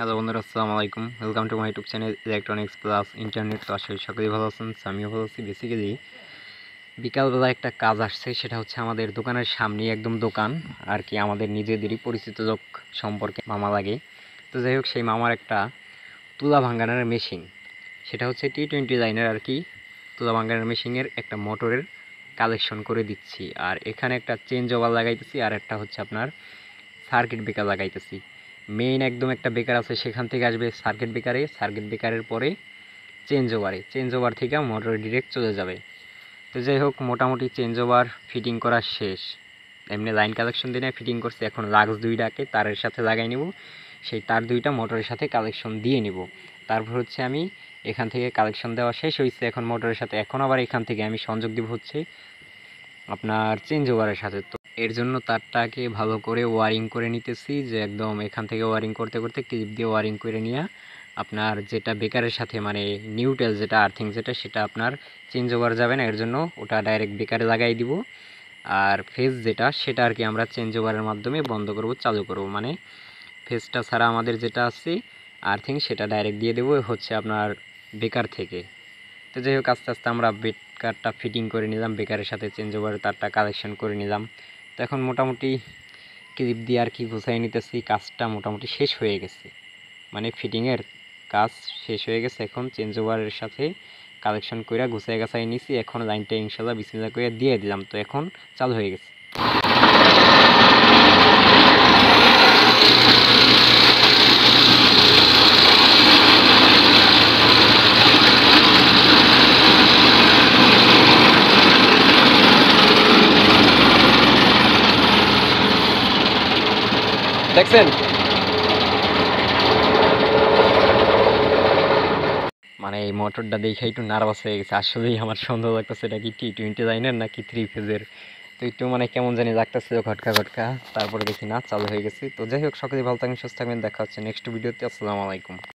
Hello বন্ধুরা, আসসালামু আলাইকুম। Welcome to my YouTube channel electronics plus internet. তো আসলে সকলেই ভালো আছেন, আমিও ভালো আছি। বেসিক্যালি বিকালবেলা একটা কাজ আসছে, সেটা হচ্ছে আমাদের দোকানের সামনেই একদম দোকান আর কি, আমাদের নিজেদেরই পরিচিত লোক সম্পর্কে মামা লাগে। তো যাই হোক, সেই মামার একটা তুলা ভাঙানোর মেশিন, সেটা হচ্ছে T20 লাইনের আর কি তুলা ভাঙানোর মেশিনের একটা মোটরের কালেকশন করে দিচ্ছি। আর এখানে একটা চেঞ্জ ওভার লাগাইতেছি, আর একটা হচ্ছে আপনার সার্কিট ব্রেকার লাগাইতেছি। মেইন একদম একটা ব্রেকার আছে, সেখান থেকে আসবে সার্কিট ব্রেকারে, সার্কিট ব্রেকারের পরে চেঞ্জ ওভার থেকে মোটর ডিরেক্ট চলে যাবে। তো যাই হোক, মোটামুটি চেঞ্জ ওভার ফিটিং করা শেষ। এমনি লাইন কালেকশন দিয়ে ফিটিং করছি, এখন লাক্স দুইটাকে তারের সাথে লাগাই নিব। সেই তার দুইটা মোটরের সাথে কালেকশন দিয়ে নিব। তারপর হচ্ছে আমি এখান থেকে কালেকশন দেওয়া শেষ হয়েছে এখন মোটরের সাথে, এখন আবার এখান থেকে আমি সংযোগ দিব হচ্ছে আপনার চেঞ্জ ওভারের সাথে। তো এর জন্য তারটাকে ভালো করে ওয়ারিং করে নিতেছি, যে একদম এখান থেকে ওয়ারিং করতে করতে ক্লিপ দিয়ে ওয়ারিং করে নিয়ে আপনার যেটা বেকারের সাথে মানে নিউট্রাল যেটা আর্থিং যেটা, সেটা আপনার চেঞ্জ ওভার যাবে না, এর জন্য ওটা ডাইরেক্ট বেকারে লাগাই দিব। আর ফেজ যেটা, সেটা আর কি আমরা চেঞ্জ ওভারের মাধ্যমে বন্ধ করব, চালু করব। মানে ফেজটা ছাড়া আমাদের যেটা আছে আর্থিং, সেটা ডাইরেক্ট দিয়ে দেবো হচ্ছে আপনার বেকার থেকে। তো যাই হোক, আস্তে আস্তে আমরা বেকারটা ফিটিং করে নিলাম, বেকারের সাথে চেঞ্জ ওভার তারটা কালেকশন করে নিলাম। তো এখন মোটামুটি ক্লিপ দিয়ে আর কি গুছাই নিতেছি, কাজটা মোটামুটি শেষ হয়ে গেছে, মানে ফিটিংয়ের কাজ শেষ হয়ে গেছে। এখন চেঞ্জ ওভারের সাথে কালেকশন করে গুছাই গাছাই নিছি, এখন লাইনটা ইনশাল্লাহ বিসমিল্লাহ করে দিয়ে দিলাম। তো এখন চালু হয়ে গেছে। দেখছেন, মানে এই মোটরটা দেখে একটু নার্ভাস হয়ে গেছে। আসলেই আমার সন্দেহ লাগতেছে এটা কি T20 লাইনের নাকি 3 ফেজের। তো একটু মানে কেমন জানি লাগতেছিল, ঘটকা ঘটকা। তারপরে দেখি না, চালু হয়ে গেছে। তো যাই হোক, সকলেই ভালো থাকবেন, সুস্থ থাকবেন, দেখা হচ্ছে নেক্সট ভিডিওতে। আসসালামু আলাইকুম।